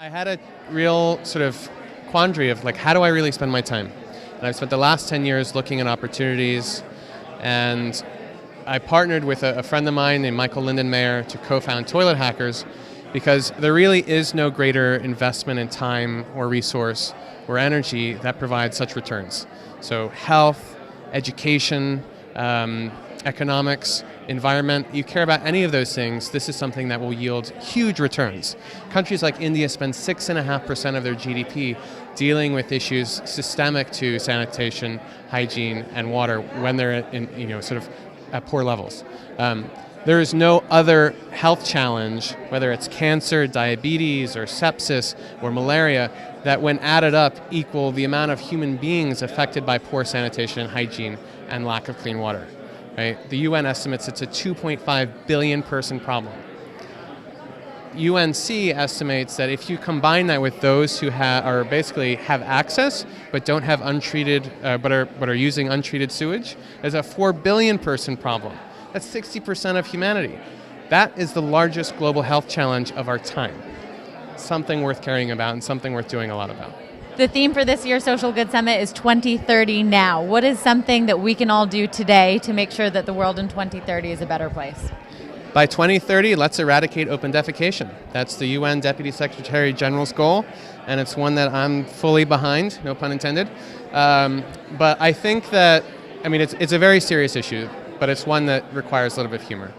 I had a real sort of quandary of like, how do I really spend my time? And I've spent the last 10 years looking at opportunities, and I partnered with a friend of mine named Michael Lindenmayer to co-found Toilet Hackers, because there really is no greater investment in time or resource or energy that provides such returns. So health, education, economics, environment, you care about any of those things, this is something that will yield huge returns. Countries like India spend 6.5% of their GDP dealing with issues systemic to sanitation, hygiene, and water when they're in, sort of at poor levels. There is no other health challenge, whether it's cancer, diabetes, or sepsis, or malaria, that when added up equal the amount of human beings affected by poor sanitation and hygiene and lack of clean water. Right? The UN estimates it's a 2.5 billion person problem. UNC estimates that if you combine that with those who basically have access but don't have untreated, but are using untreated sewage, there's a 4 billion person problem. That's 60% of humanity. That is the largest global health challenge of our time. Something worth caring about and something worth doing a lot about. The theme for this year's Social Good Summit is 2030 now. What is something that we can all do today to make sure that the world in 2030 is a better place? By 2030, let's eradicate open defecation. That's the UN Deputy Secretary General's goal, and it's one that I'm fully behind, no pun intended. But I think that, it's a very serious issue, but it's one that requires a little bit of humor.